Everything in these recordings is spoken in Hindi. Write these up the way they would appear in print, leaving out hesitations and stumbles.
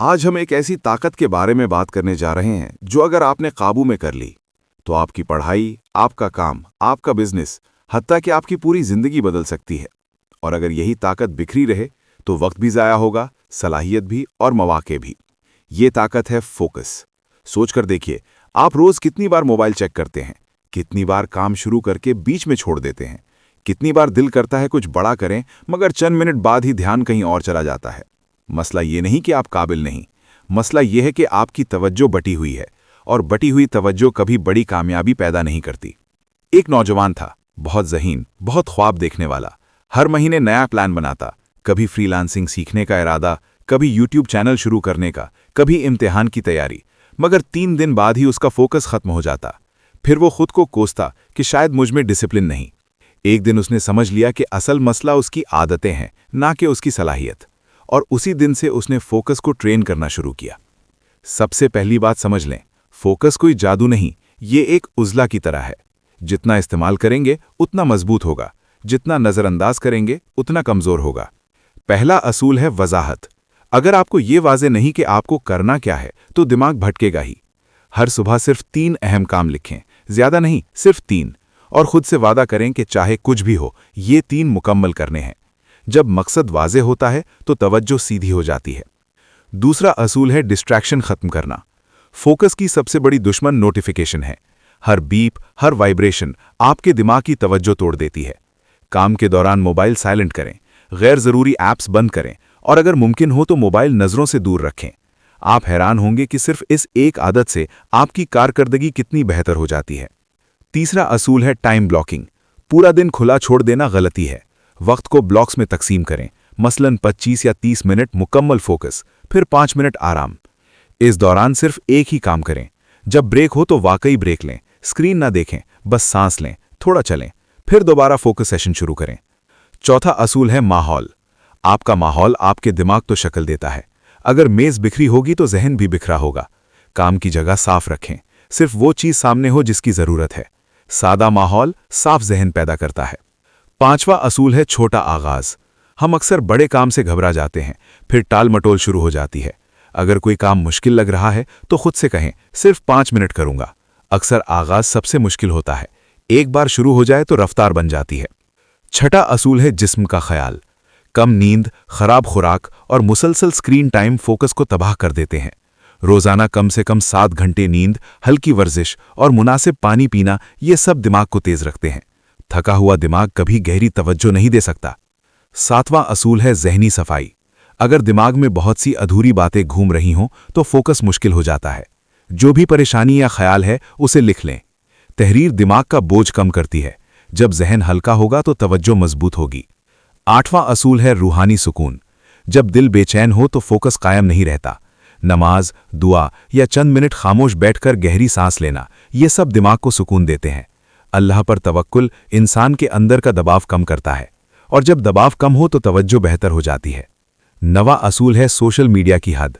आज हम एक ऐसी ताकत के बारे में बात करने जा रहे हैं जो अगर आपने काबू में कर ली तो आपकी पढ़ाई, आपका काम, आपका बिजनेस, हत्ता कि आपकी पूरी जिंदगी बदल सकती है। और अगर यही ताकत बिखरी रहे तो वक्त भी ज़ाया होगा, सलाहियत भी और मौके भी। ये ताकत है फोकस। सोचकर देखिए, आप रोज कितनी बार मोबाइल चेक करते हैं, कितनी बार काम शुरू करके बीच में छोड़ देते हैं, कितनी बार दिल करता है कुछ बड़ा करें मगर चंद मिनट बाद ही ध्यान कहीं और चला जाता है। मसला ये नहीं कि आप काबिल नहीं, मसला ये है कि आपकी तवज्जो बटी हुई है, और बटी हुई तवज्जो कभी बड़ी कामयाबी पैदा नहीं करती। एक नौजवान था, बहुत ज़हीन, बहुत ख्वाब देखने वाला। हर महीने नया प्लान बनाता, कभी फ्रीलांसिंग सीखने का इरादा, कभी यूट्यूब चैनल शुरू करने का, कभी इम्तिहान की तैयारी। मगर 3 दिन बाद ही उसका फोकस खत्म हो जाता। फिर वो खुद को कोसता कि शायद मुझ में डिसिप्लिन नहीं। एक दिन उसने समझ लिया कि असल मसला उसकी आदतें हैं, ना कि उसकी सलाहियत। और उसी दिन से उसने फोकस को ट्रेन करना शुरू किया। सबसे पहली बात समझ लें, फोकस कोई जादू नहीं, ये एक उज़ला की तरह है। जितना इस्तेमाल करेंगे उतना मजबूत होगा, जितना नज़रअंदाज करेंगे उतना कमज़ोर होगा। पहला असूल है वजाहत। अगर आपको ये वाज़े नहीं कि आपको करना क्या है तो दिमाग भटकेगा ही। हर सुबह सिर्फ 3 अहम काम लिखें, ज़्यादा नहीं, सिर्फ 3, और खुद से वादा करें कि चाहे कुछ भी हो ये 3 मुकम्मल करने हैं। जब मकसद वाज़े होता है तो तवज्जो सीधी हो जाती है। दूसरा असूल है डिस्ट्रैक्शन खत्म करना। फोकस की सबसे बड़ी दुश्मन नोटिफिकेशन है। हर बीप, हर वाइब्रेशन आपके दिमाग की तवज्जो तोड़ देती है। काम के दौरान मोबाइल साइलेंट करें, गैर ज़रूरी ऐप्स बंद करें, और अगर मुमकिन हो तो मोबाइल नज़रों से दूर रखें। आप हैरान होंगे कि सिर्फ इस एक आदत से आपकी कारकर्दगी कितनी बेहतर हो जाती है। तीसरा असूल है टाइम ब्लॉकिंग। पूरा दिन खुला छोड़ देना गलती है। वक्त को ब्लॉक्स में तकसीम करें, मसलन 25 या 30 मिनट मुकम्मल फोकस, फिर 5 मिनट आराम। इस दौरान सिर्फ एक ही काम करें। जब ब्रेक हो तो वाकई ब्रेक लें, स्क्रीन ना देखें, बस सांस लें, थोड़ा चलें, फिर दोबारा फोकस सेशन शुरू करें। चौथा असूल है माहौल। आपका माहौल आपके दिमाग तो शक्ल देता है। अगर मेज़ बिखरी होगी तो जहन भी बिखरा होगा। काम की जगह साफ रखें, सिर्फ वो चीज़ सामने हो जिसकी ज़रूरत है। सादा माहौल साफ जहन पैदा करता है। पांचवा असूल है छोटा आगाज। हम अक्सर बड़े काम से घबरा जाते हैं, फिर टाल मटोल शुरू हो जाती है। अगर कोई काम मुश्किल लग रहा है तो खुद से कहें, सिर्फ 5 मिनट करूंगा। अक्सर आगाज सबसे मुश्किल होता है, एक बार शुरू हो जाए तो रफ्तार बन जाती है। छठा असूल है जिस्म का ख्याल। कम नींद, खराब खुराक और मुसलसल स्क्रीन टाइम फोकस को तबाह कर देते हैं। रोजाना कम से कम 7 घंटे नींद, हल्की वर्जिश और मुनासिब पानी पीना, ये सब दिमाग को तेज रखते हैं। थका हुआ दिमाग कभी गहरी तवज्जो नहीं दे सकता। 7वां असूल है ज़हनी सफाई। अगर दिमाग में बहुत सी अधूरी बातें घूम रही हों तो फोकस मुश्किल हो जाता है। जो भी परेशानी या ख्याल है उसे लिख लें। तहरीर दिमाग का बोझ कम करती है। जब जहन हल्का होगा तो तवज्जो मजबूत होगी। 8वां असूल है रूहानी सुकून। जब दिल बेचैन हो तो फोकस कायम नहीं रहता। नमाज, दुआ या चंद मिनट खामोश बैठकर गहरी सांस लेना, ये सब दिमाग को सुकून देते हैं। अल्लाह पर तवक्कुल इंसान के अंदर का दबाव कम करता है, और जब दबाव कम हो तो तवज्जो बेहतर हो जाती है। 9वां असूल है सोशल मीडिया की हद।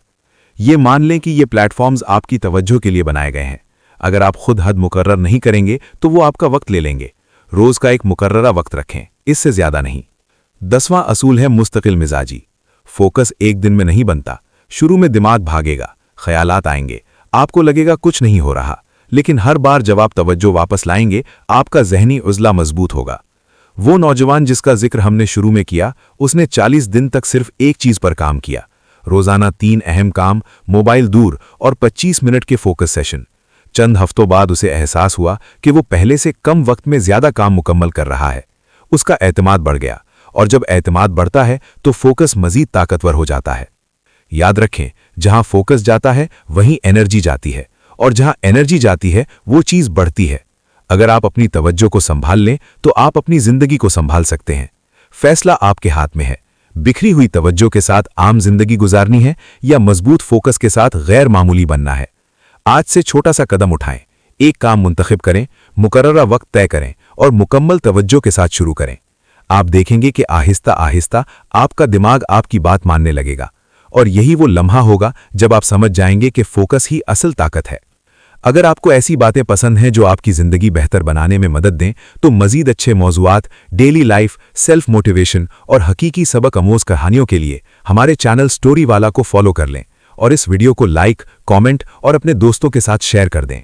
ये मान लें कि ये प्लेटफॉर्म्स आपकी तवज्जो के लिए बनाए गए हैं। अगर आप खुद हद मुकर्रर नहीं करेंगे तो वो आपका वक्त ले लेंगे। रोज का एक मुकर्ररा वक्त रखें, इससे ज्यादा नहीं। 10वां असूल है मुस्तकिल मिजाजी। फोकस एक दिन में नहीं बनता। शुरू में दिमाग भागेगा, ख्यालात आएंगे, आपको लगेगा कुछ नहीं हो रहा, लेकिन हर बार जब आप तवज्जो वापस लाएंगे आपका जहनी उज़ला मजबूत होगा। वो नौजवान जिसका जिक्र हमने शुरू में किया, उसने 40 दिन तक सिर्फ एक चीज पर काम किया। रोजाना 3 अहम काम, मोबाइल दूर और 25 मिनट के फोकस सेशन। चंद हफ्तों बाद उसे एहसास हुआ कि वो पहले से कम वक्त में ज्यादा काम मुकम्मल कर रहा है। उसका एतमाद बढ़ गया, और जब एतमाद बढ़ता है तो फोकस मजीद ताकतवर हो जाता है। याद रखें, जहां फोकस जाता है वहीं एनर्जी जाती है, और जहां एनर्जी जाती है वो चीज बढ़ती है। अगर आप अपनी तवज्जो को संभाल लें तो आप अपनी जिंदगी को संभाल सकते हैं। फैसला आपके हाथ में है। बिखरी हुई तवज्जो के साथ आम जिंदगी गुजारनी है या मजबूत फोकस के साथ गैर मामूली बनना है। आज से छोटा सा कदम उठाएं, एक काम मुंतखब करें, मुकर्ररा वक्त तय करें और मुकम्मल तवज्जो के साथ शुरू करें। आप देखेंगे कि आहिस्ता आहिस्ता आपका दिमाग आपकी बात मानने लगेगा, और यही वो लम्हा होगा जब आप समझ जाएंगे कि फोकस ही असल ताकत है। अगर आपको ऐसी बातें पसंद हैं जो आपकी ज़िंदगी बेहतर बनाने में मदद दें तो मज़ीद अच्छे मौज़ूआत, डेली लाइफ, सेल्फ मोटिवेशन और हकीकी सबक अमोज़ कहानियों के लिए हमारे चैनल स्टोरी वाला को फॉलो कर लें और इस वीडियो को लाइक, कमेंट और अपने दोस्तों के साथ शेयर कर दें।